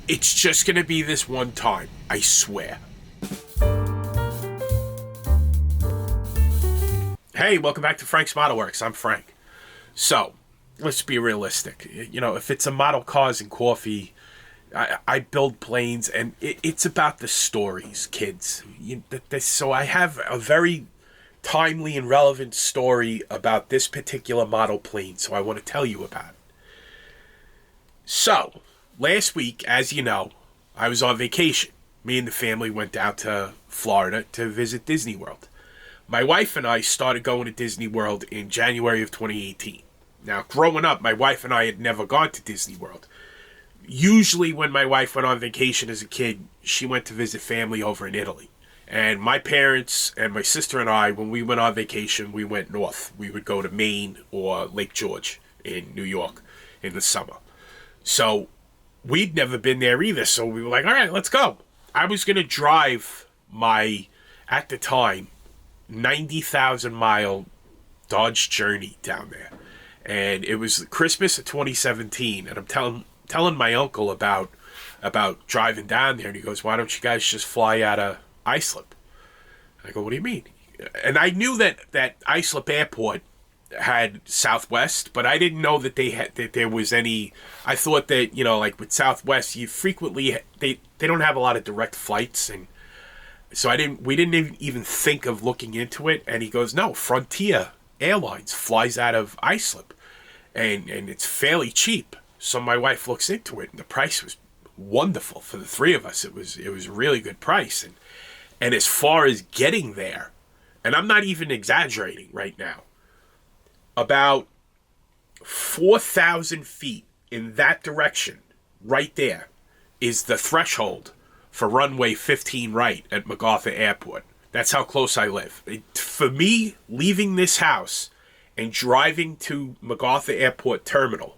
It's just going to be this one time, I swear. Hey, welcome back to Frank's Model Works. I'm Frank. So, let's be realistic. You know, if it's a model cars and coffee, I build planes, and it's about the stories, kids. So I have a very timely and relevant story about this particular model plane, so I want to tell you about it. So, last week, as you know, I was on vacation. Me and the family went down to Florida to visit Disney World. My wife and I started going to Disney World in January of 2018. Now, growing up, my wife and I had never gone to Disney World. Usually when my wife went on vacation as a kid, she went to visit family over in Italy. And my parents and my sister and I, when we went on vacation, we went north. We would go to Maine or Lake George in New York in the summer. So we'd never been there either, so we were like, all right, let's go. I was going to drive my, at the time, 90,000-mile Dodge Journey down there. And it was Christmas of 2017, and I'm telling my uncle about driving down there, and he goes, why don't you guys just fly out of Islip? I go, what do you mean? And I knew that Islip Airport had Southwest, but I didn't know that there was any. I thought that, you know, like with Southwest, you frequently they don't have a lot of direct flights, and so we didn't even think of looking into it. And he goes, no, Frontier Airlines flies out of Islip, and it's fairly cheap. So my wife looks into it, and the price was wonderful for the three of us. It was a really good price, and as far as getting there, and I'm not even exaggerating right now, about 4,000 feet in that direction, right there, is the threshold for runway 15 right at MacArthur Airport. That's how close I live. For me, leaving this house and driving to MacArthur Airport Terminal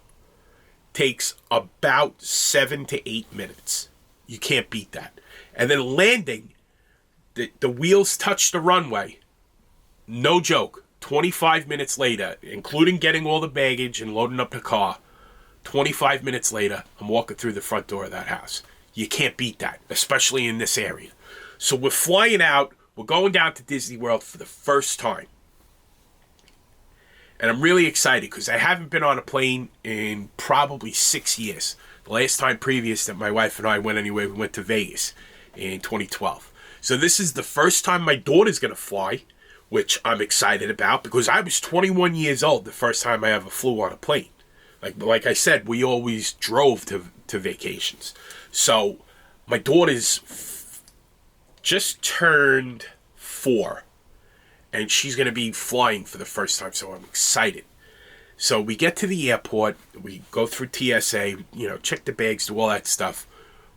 takes about 7 to 8 minutes. You can't beat that. And then landing, the wheels touch the runway. No joke. 25 minutes later, including getting all the baggage and loading up the car, 25 minutes later, I'm walking through the front door of that house. You can't beat that, especially in this area. So we're flying out. We're going down to Disney World for the first time. And I'm really excited because I haven't been on a plane in probably 6 years. The last time previous that my wife and I went anywhere, we went to Vegas in 2012. So this is the first time my daughter's going to fly, which I'm excited about because I was 21 years old the first time I ever flew on a plane. Like I said, we always drove to vacations. So my daughter's just turned 4. And she's going to be flying for the first time, so I'm excited. So we get to the airport, we go through TSA, you know, check the bags, do all that stuff.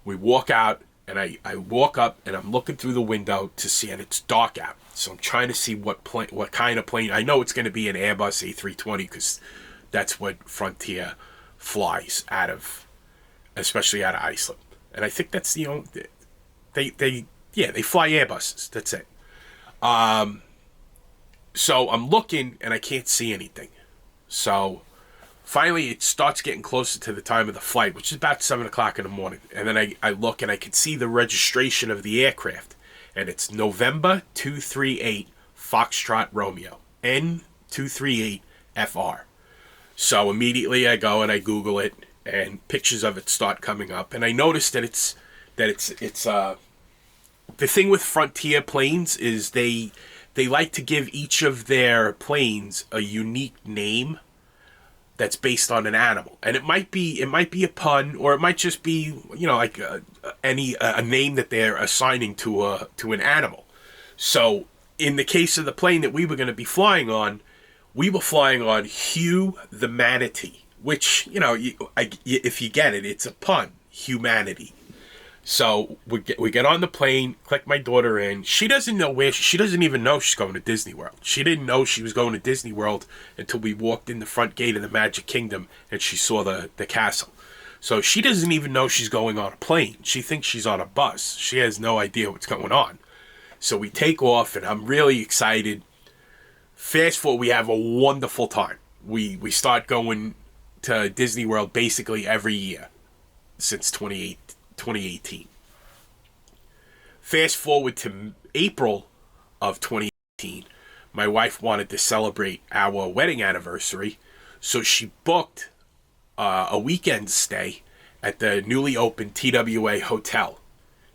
We walk out, and I walk up, and I'm looking through the window to see, and it's dark out. So I'm trying to see what kind of plane. I know it's going to be an Airbus A320 because that's what Frontier flies out of, especially out of Iceland. And I think that's the only, they fly Airbuses. That's it. So I'm looking, and I can't see anything. So finally, it starts getting closer to the time of the flight, which is about 7 o'clock in the morning. And then I look, and I can see the registration of the aircraft. And it's November 238 Foxtrot Romeo. N238FR. So immediately I go and I Google it, and pictures of it start coming up. And I noticed that it's the thing with Frontier planes is they like to give each of their planes a unique name that's based on an animal. And it might be a pun, or it might just be, you know, like a name that they're assigning to an animal. So in the case of the plane that we were going to be flying on, we were flying on Hugh the Manatee, which, you know, if you get it, it's a pun, humanity. So we get on the plane, click my daughter in. She doesn't even know she's going to Disney World. She didn't know she was going to Disney World until we walked in the front gate of the Magic Kingdom and she saw the castle. So she doesn't even know she's going on a plane. She thinks she's on a bus. She has no idea what's going on. So we take off, and I'm really excited. Fast forward, we have a wonderful time. We start going to Disney World basically every year since 2018. 2018. Fast forward to April of 2018, my wife wanted to celebrate our wedding anniversary, so she booked a weekend stay at the newly opened TWA Hotel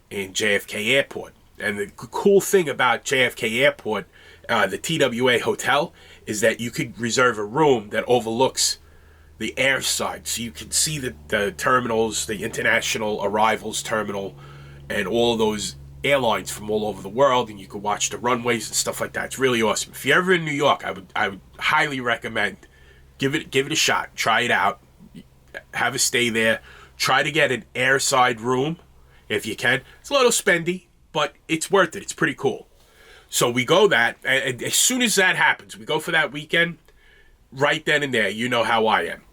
in JFK Airport. And the cool thing about JFK Airport, the TWA Hotel, is that you could reserve a room that overlooks the air side, so you can see the terminals, the international arrivals terminal, and all of those airlines from all over the world, and you can watch the runways and stuff like that. It's really awesome. If you're ever in New York, I would highly recommend give it a shot. Try it out. Have a stay there. Try to get an airside room if you can. It's a little spendy, but it's worth it. It's pretty cool. So we go that, and as soon as that happens, we go for that weekend. Right then and there, you know how I am.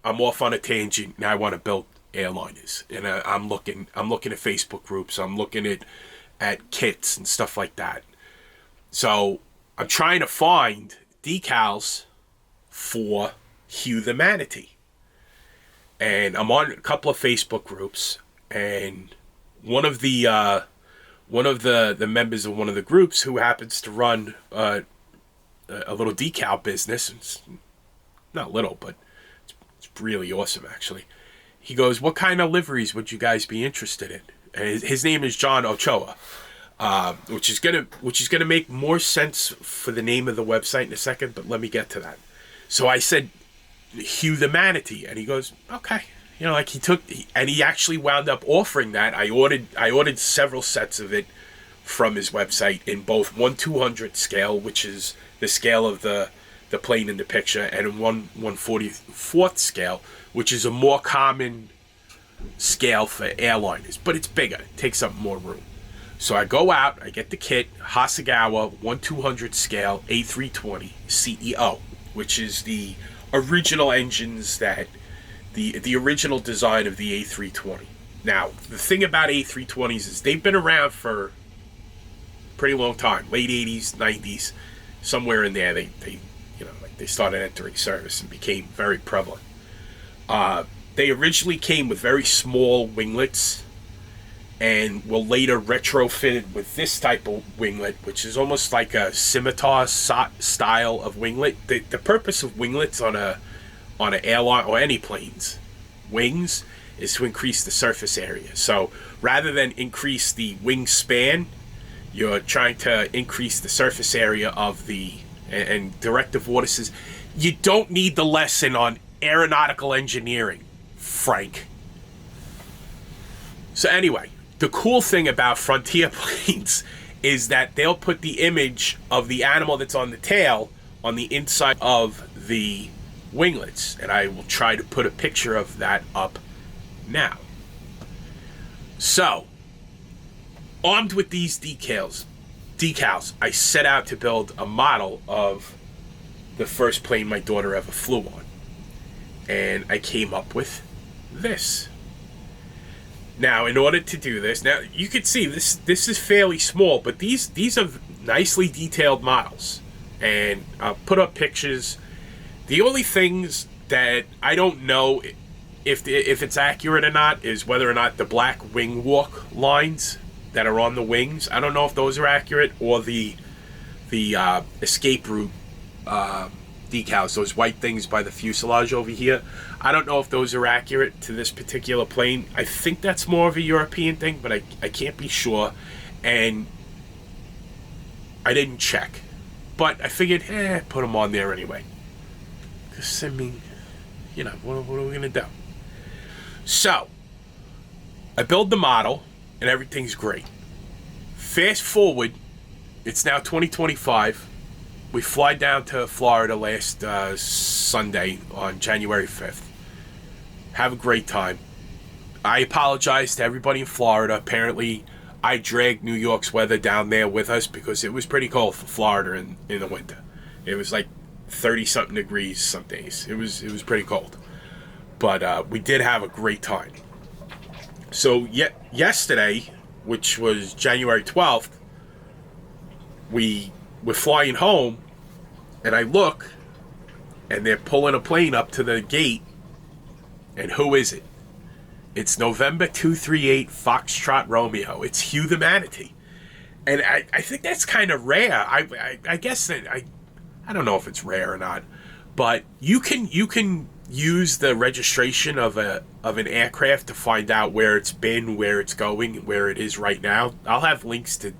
I'm off on a tangent, and I want to build airliners, and I'm looking at Facebook groups. I'm looking at kits and stuff like that. So I'm trying to find decals for Hugh the Manatee, and I'm on a couple of Facebook groups, and one of the members of one of the groups, who happens to run a little decal business, it's not little, but it's really awesome actually. He goes, "What kind of liveries would you guys be interested in?" And his name is John Ochoa, which is gonna make more sense for the name of the website in a second. But let me get to that. So I said, "Hugh the Manatee," and he goes, "Okay." You know, like he actually wound up offering that. I ordered several sets of it from his website in both 1/200 scale, which is the scale of the plane in the picture, and 1/144th scale, which is a more common scale for airliners, but it's bigger. It takes up more room. So I go out, I get the kit, Hasegawa 1/200 scale A320 CEO, which is the original engines that the original design of the A320. Now, the thing about A320s is they've been around for a pretty long time, late 80s, 90s, somewhere in there. They started entering service and became very prevalent. They originally came with very small winglets and were later retrofitted with this type of winglet, which is almost like a scimitar style of winglet. The purpose of winglets on an airline or any plane's wings is to increase the surface area. So rather than increase the wingspan, you're trying to increase the surface area of the, and Directive Order says, you don't need the lesson on aeronautical engineering, Frank. So anyway, the cool thing about Frontier planes is that they'll put the image of the animal that's on the tail on the inside of the winglets, and I will try to put a picture of that up now. So, armed with these decals, I set out to build a model of the first plane my daughter ever flew on, and I came up with this. Now, in order to do this, now you can see this is fairly small, but these are nicely detailed models, and I'll put up pictures. The only things that I don't know if it's accurate or not is whether or not the black wing walk lines that are on the wings, I don't know if those are accurate, or the escape route decals, those white things by the fuselage over here. I don't know if those are accurate to this particular plane. I think that's more of a European thing, but I can't be sure, and I didn't check. But I figured, put them on there anyway. Because, I mean, what are we going to do? So, I build the model, and everything's great. Fast forward, it's now 2025. We fly down to Florida last Sunday on January 5th. Have a great time. I apologize to everybody in Florida. Apparently, I dragged New York's weather down there with us because it was pretty cold for Florida in the winter. It was like 30-something degrees some days. It was pretty cold. But we did have a great time. So yesterday, which was January 12th, we're flying home, and I look, and they're pulling a plane up to the gate, and who is it? It's November 238 Foxtrot Romeo. It's Hugh the Manatee. And I think that's kind of rare. I guess that I don't know if it's rare or not, but you can use the registration of an aircraft to find out where it's been, where it's going, where it is right now. I'll have links to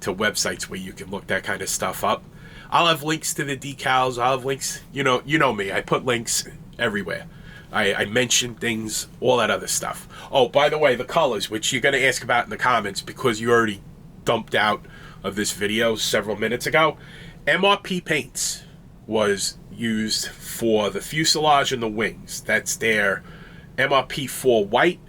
websites where you can look that kind of stuff up. I'll have links to the decals. I'll have links. You know me. I put links everywhere. I mention things, all that other stuff. Oh, by the way, the colors, which you're going to ask about in the comments because you already dumped out of this video several minutes ago. MRP paints was used for the fuselage and the wings. That's their MRP-004 White,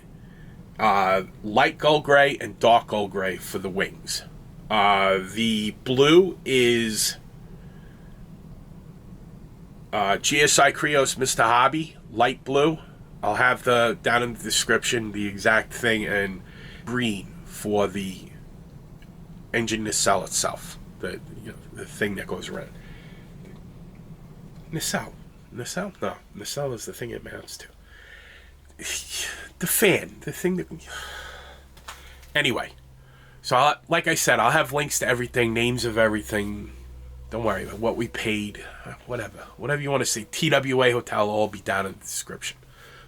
light gold gray, and dark gold gray for the wings. The blue is GSI Krios Mr. Hobby, light blue. I'll have down in the description the exact thing, and green for the engine nacelle itself. The thing that goes around. Nacelle? No, nacelle is the thing it mounts to. The fan, the thing that... Anyway, so like I said, I'll have links to everything, names of everything. Don't worry about what we paid, whatever you want to say. TWA Hotel will all be down in the description.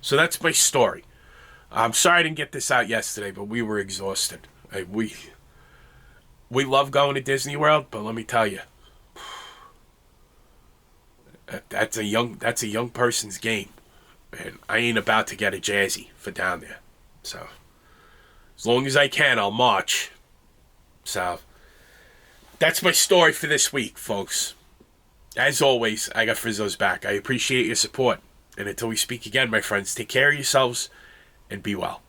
So that's my story. I'm sorry I didn't get this out yesterday, but we were exhausted. We love going to Disney World, but let me tell you, that's a young person's game, and I ain't about to get a jazzy for down there. So as long as I can, I'll march. So that's my story for this week, folks. As always, I got Frizzo's back. I appreciate your support, and until we speak again, my friends, take care of yourselves and be well.